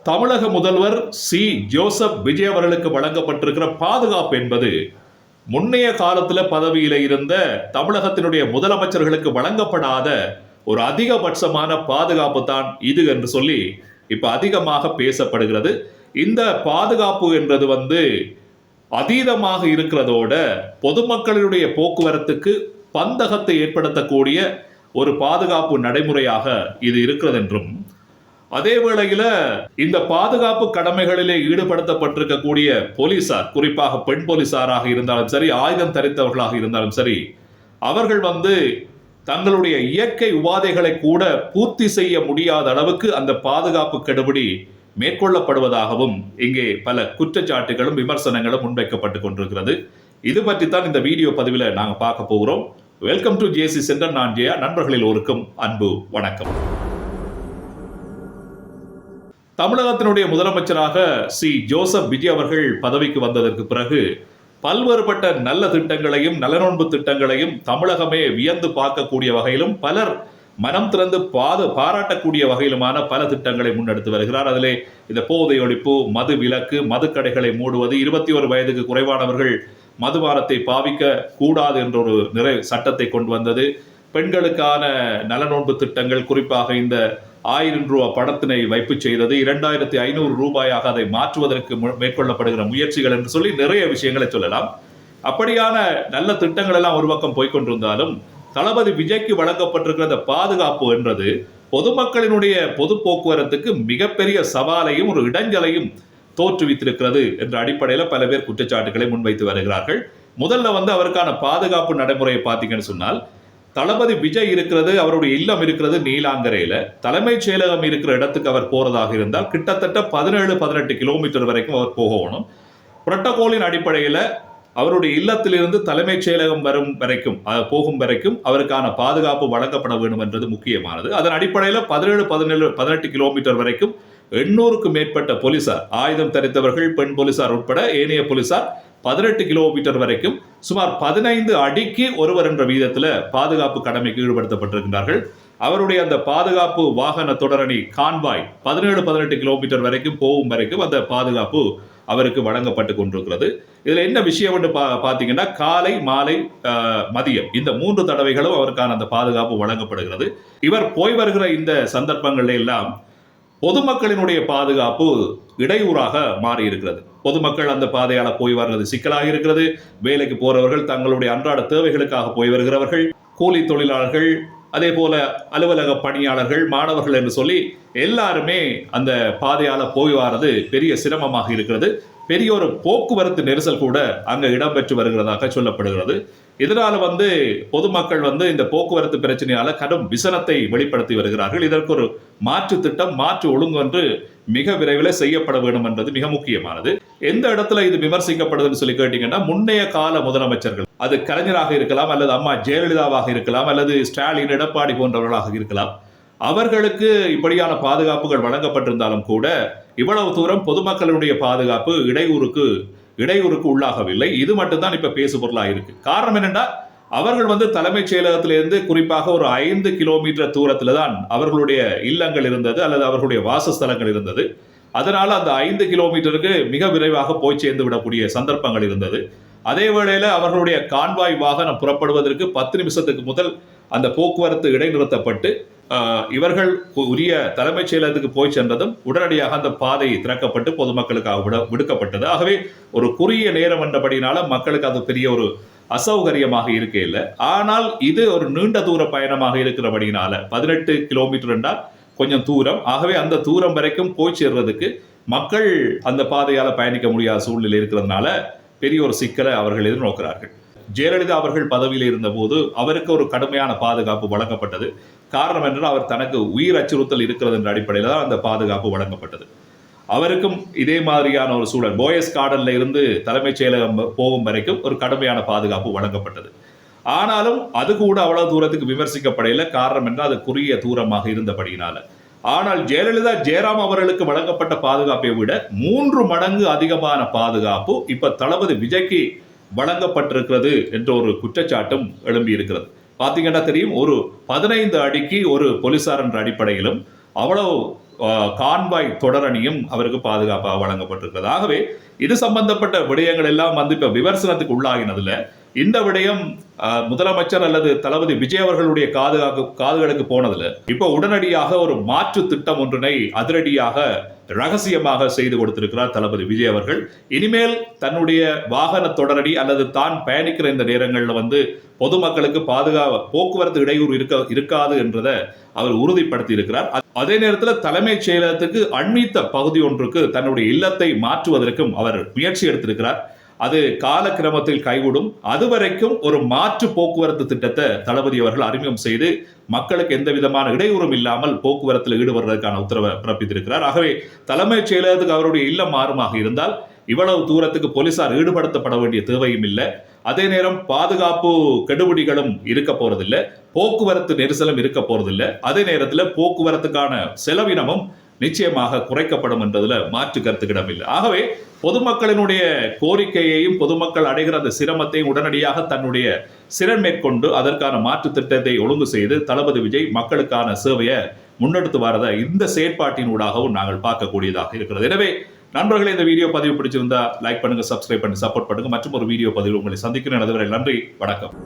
தமிழக முதல்வர் C Joseph Vijay அவர்களுக்கு வழங்கப்பட்டிருக்கிற பாதுகாப்பு என்பது முன்னைய காலத்தில் பதவியில இருந்த தமிழகத்தினுடைய முதலமைச்சர்களுக்கு வழங்கப்படாத ஒரு அதிகபட்சமான பாதுகாப்பு தான் இது என்று சொல்லி இப்ப அதிகமாக பேசப்படுகிறது. இந்த பாதுகாப்பு என்றது அதீதமாக இருக்கிறதோட பொதுமக்களுடைய போக்குவரத்துக்கு பந்தகத்தை ஏற்படுத்தக்கூடிய ஒரு பாதுகாப்பு நடைமுறையாக இது இருக்கிறது என்றும், அதே வேளையில இந்த பாதுகாப்பு கடமைகளிலே ஈடுபடுத்தப்பட்டிருக்கக்கூடிய போலீசார், குறிப்பாக பெண் போலீசாராக இருந்தாலும் சரி, ஆயுதம் தரித்தவர்களாக இருந்தாலும் சரி, அவர்கள் தங்களுடைய இயற்கை உபாதைகளை கூட பூர்த்தி செய்ய முடியாத அளவுக்கு அந்த பாதுகாப்பு கெடுபிடி மேற்கொள்ளப்படுவதாகவும் இங்கே பல குற்றச்சாட்டுகளும் விமர்சனங்களும் முன்வைக்கப்பட்டு கொண்டிருக்கிறது. இது பற்றி தான் இந்த வீடியோ பதிவில் நாங்கள் பார்க்க போகிறோம். Welcome to JC centre. நான் ஜெயா. நண்பர்களில் ஒருக்கும் அன்பு வணக்கம். தமிழகத்தினுடைய முதலமைச்சராக சி ஜோசப் விஜய் அவர்கள் பதவிக்கு வந்ததற்கு பிறகு பல்வேறுபட்ட நல்ல திட்டங்களையும் நலனோன்பு திட்டங்களையும் தமிழகமே வியந்து பார்க்கக்கூடிய வகையிலும் பலர் மனம் திறந்து பாராட்டக்கூடிய வகையிலுமான பல திட்டங்களை முன்னெடுத்து வருகிறார். அதிலே இந்த போதை ஒழிப்பு, மது விலக்கு, மதுக்கடைகளை மூடுவது, 21 வயதுக்கு குறைவானவர்கள் மதுபானத்தை பாவிக்க கூடாது என்ற ஒரு சட்டத்தை கொண்டு வந்தது, பெண்களுக்கான நலனோன்பு திட்டங்கள், குறிப்பாக இந்த 1000 ரூபாய் பணத்தினை வைப்பு செய்தது, 2500 ரூபாயாக அதை மாற்றுவதற்கு மேற்கொள்ளப்படுகிற முயற்சிகள் என்று சொல்லி நிறைய விஷயங்களை சொல்லலாம். அப்படியான நல்ல திட்டங்கள் எல்லாம் ஒரு பக்கம் போய்கொண்டிருந்தாலும் தளபதி விஜய்க்கு வழங்கப்பட்டிருக்கிற பாதுகாப்பு என்றது பொதுமக்களினுடைய பொது போக்குவரத்துக்கு மிகப்பெரிய சவாலையும் ஒரு இடைஞ்சலையும் தோற்றுவித்திருக்கிறது என்ற அடிப்படையில் பல பேர் குற்றச்சாட்டுகளை முன்வைத்து வருகிறார்கள். முதல்ல அவருக்கான பாதுகாப்பு நடைமுறையை பார்த்தீங்கன்னு சொன்னால், தளபதி விஜய் இருக்கிறது, அவருடைய இல்லம் இருக்கிறது நீலாங்கரையில. தலைமைச் செயலகம் இருக்கிற இடத்துக்கு அவர் போறதாக இருந்தால் கிட்டத்தட்ட 17-18 கிலோமீட்டர் வரைக்கும் அவர் போகணும். புரோட்டோகாலின் அடிப்படையில் அவருடைய இல்லத்திலிருந்து தலைமைச் செயலகம் போகும் வரைக்கும் அவருக்கான பாதுகாப்பு வழங்கப்பட வேண்டும் என்றது முக்கியமானது. அதன் அடிப்படையில் 17-18 கிலோமீட்டர் வரைக்கும் 800க்கும் மேற்பட்ட போலீசார், ஆயுதம் தரித்தவர்கள், பெண் போலீசார் உட்பட ஏனைய போலீசார் 18 கிலோமீட்டர் வரைக்கும் சுமார் 15 அடிக்கு ஒருவர் என்ற வீதத்தில் பாதுகாப்பு கடமைக்கு ஈடுபடுத்தப்பட்டிருக்கிறார்கள். அவருடைய அந்த பாதுகாப்பு வாகன தொடரணி கான்வாய் 17-18 கிலோமீட்டர் வரைக்கும் போகும் வரைக்கும் அந்த பாதுகாப்பு அவருக்கு வழங்கப்பட்டு கொண்டிருக்கிறது. இதுல என்ன விஷயம் பார்த்தீங்கன்னா, காலை, மாலை, மதியம் இந்த 3 தடவைகளும் அவருக்கான அந்த பாதுகாப்பு வழங்கப்படுகிறது. இவர் போய் வருகிற இந்த சந்தர்ப்பங்கள்ல எல்லாம் பொதுமக்களினுடைய பாதுகாப்பு இடையூறாக மாறி இருக்கிறது. பொதுமக்கள் அந்த பாதையால போய் வர்றது சிக்கலாக இருக்கிறது. வேலைக்கு போறவர்கள், தங்களுடைய அன்றாட தேவைகளுக்காக போய் வருகிறவர்கள், கூலி தொழிலாளர்கள், அதே போல அலுவலக பணியாளர்கள், மாணவர்கள் என்று சொல்லி எல்லாருமே அந்த பாதையால போய் வர்றது பெரிய சிரமமாக இருக்கிறது. பெரிய ஒரு போக்குவரத்து நெரிசல் கூட அங்க இடம்பெற்று வருகிறதாக சொல்லப்படுகிறது. இதனால பொதுமக்கள் இந்த போக்குவரத்து பிரச்சனையால கடும் விசனத்தை வெளிப்படுத்தி வருகிறார்கள். இதற்கு ஒரு மாற்று திட்டம், மாற்று ஒழுங்கு என்று மிக விரைவில் செய்யப்பட வேண்டும் என்பது மிக முக்கியமானது. எந்த இடத்துல இது விமர்சிக்கப்படுதுன்னு சொல்லி கேட்டீங்கன்னா, முன்னைய கால முதலமைச்சர்கள், அது கலைஞராக இருக்கலாம், அல்லது அம்மா ஜெயலலிதாவாக இருக்கலாம், அல்லது ஸ்டாலின், எடப்பாடி போன்றவர்களாக இருக்கலாம், அவர்களுக்கு இப்படியான பாதுகாப்புகள் வழங்கப்பட்டிருந்தாலும் கூட இவ்வளவு தூரம் பொதுமக்களுடைய பாதுகாப்பு இடையூறுக்கு உள்ளாகவில்லை. இது மட்டும்தான் இப்ப பேசு பொருளாக இருக்கு. காரணம் என்னன்னா, அவர்கள் தலைமைச் செயலகத்திலிருந்து குறிப்பாக ஒரு 5 கிலோமீட்டர் தூரத்துல தான் அவர்களுடைய இல்லங்கள் இருந்தது, அல்லது அவர்களுடைய வாசஸ்தலங்கள் இருந்தது. அதனால அந்த 5 கிலோமீட்டருக்கு மிக விரைவாக போய் சேர்ந்து விடக்கூடிய சந்தர்ப்பங்கள் இருந்தது. அதே வேளையில அவர்களுடைய கான்வாய் வாகனம் புறப்படுவதற்கு 10 நிமிஷத்துக்கு முதல் அந்த போக்குவரத்து இடைநிறுத்தப்பட்டு இவர்கள் உரிய தலைமைச் செயலகத்துக்கு போய் சென்றதும் உடனடியாக அந்த பாதை திறக்கப்பட்டு பொதுமக்களுக்காக விடுக்கப்பட்டது. ஆகவே ஒரு குறுகிய நேரம் என்றபடினால மக்களுக்கு அது பெரிய ஒரு அசௌகரியமாக இருக்க இல்லை. ஆனால் இது ஒரு நீண்ட தூர பயணமாக இருக்கிறபடினால 18 கிலோமீட்டர் என்றால் கொஞ்சம் தூரம். ஆகவே அந்த தூரம் வரைக்கும் போய் சேர்றதுக்கு மக்கள் அந்த பாதையால பயணிக்க முடியாத சூழ்நிலை இருக்கிறதுனால பெரிய ஒரு சிக்கலை அவர்கள் எதிர்நோக்கிறார்கள். ஜெயலலிதா அவர்கள் பதவியில் இருந்த போது அவருக்கு ஒரு கடுமையான பாதுகாப்பு வழங்கப்பட்டது. காரணம் என்றால் அவர் தனக்கு உயிர் அச்சுறுத்தல் இருக்கிறது என்ற அடிப்படையில் தான் அந்த பாதுகாப்பு வழங்கப்பட்டது. அவருக்கும் இதே மாதிரியான ஒரு சூழல், போயஸ் கார்டன்ல இருந்து தலைமைச் செயலகம் போகும் வரைக்கும் ஒரு கடுமையான பாதுகாப்பு வழங்கப்பட்டது. ஆனாலும் அது கூட அவ்வளவு தூரத்துக்கு விமர்சிக்கப்படையில. காரணம் என்றால் அது குறுகிய தூரமாக இருந்தபடியினால. ஆனால் ஜெயலலிதா, ஜெயராம் அவர்களுக்கு வழங்கப்பட்ட பாதுகாப்பை விட 3 மடங்கு அதிகமான பாதுகாப்பு இப்ப தளபதி விஜய்க்கு வழங்கப்பட்டிருக்கிறது என்ற ஒரு குற்றச்சாட்டும் எழும்பி இருக்கிறது. பாத்தீங்கன்னா தெரியும், ஒரு 15 அடிக்கு ஒரு போலீசார் என்ற அடிப்படையிலும் அவ்வளவு கான்வாய் தொடரணியும் அவருக்கு பாதுகாப்பாக வழங்கப்பட்டிருக்கிறது. ஆகவே இது சம்பந்தப்பட்ட விடயங்கள் எல்லாம் வந்து இப்ப விமர்சனத்துக்கு உள்ளாகினதுல இந்த விடயம் முதலமைச்சர் அல்லது தளபதி விஜய் அவர்களுடைய காதுகளுக்கு போனதுல இப்ப உடனடியாக ஒரு மாற்று திட்டம் ஒன்றினை அதிரடியாக ரகசியமாக செய்து கொடுத்திருக்கிறார் தளபதி விஜய் அவர்கள். இனிமேல் தன்னுடைய வாகன தொடரடி அல்லது தான் பயணிக்கிற இந்த நேரங்களில் வந்து பொதுமக்களுக்கு போக்குவரத்து இடையூறு இருக்காது என்றதை அவர் உறுதிப்படுத்தி இருக்கிறார். அதே நேரத்தில் தலைமைச் செயலகத்துக்கு அண்மித்த பகுதி ஒன்றுக்கு தன்னுடைய இல்லத்தை மாற்றுவதற்கும் அவர் முயற்சி எடுத்திருக்கிறார். அது காலக்கிரமத்தில் கைகூடும். அதுவரைக்கும் ஒரு மாற்று போக்குவரத்து திட்டத்தை தளபதி அவர்கள் அறிமுகம் செய்து மக்களுக்கு எந்த விதமான இடையூறும் இல்லாமல் போக்குவரத்தில் ஈடுபடுவதற்கான உத்தரவை பிறப்பித்திருக்கிறார். ஆகவே தலைமைச் செயலகத்துக்கு அவருடைய இல்லம் மாறுமாக இருந்தால் இவ்வளவு தூரத்துக்கு போலீசார் ஈடுபடுத்தப்பட வேண்டிய தேவையும் இல்லை. அதே நேரம் பாதுகாப்பு கெடுபிடிகளும் இருக்க போறதில்லை, போக்குவரத்து நெரிசலும் இருக்க போறதில்லை. அதே நேரத்தில் போக்குவரத்துக்கான செலவினமும் நிச்சயமாக குறைக்கப்படும் என்பதுல மாற்று கருத்துக்கிடம் இல்லை. ஆகவே பொதுமக்களினுடைய கோரிக்கையையும் பொதுமக்கள் அடைகிற அந்த சிரமத்தையும் உடனடியாக தன்னுடைய சிறன் மேற்கொண்டு அதற்கான மாற்று திட்டத்தை ஒழுங்கு செய்து தளபதி விஜய் மக்களுக்கான சேவையை முன்னெடுத்து வரத இந்த செயற்பாட்டின் ஊடாகவும் நாங்கள் பார்க்கக்கூடியதாக இருக்கிறது. எனவே நண்பர்களே, இந்த வீடியோ பதிவு பிடிச்சிருந்தா லைக் பண்ணுங்க, சப்ஸ்கிரைப் பண்ணி சப்போர்ட் பண்ணுங்க. மற்றும் ஒரு வீடியோ பதிவு உங்களை சந்திக்கிறேன். அதுவரை நன்றி, வணக்கம்.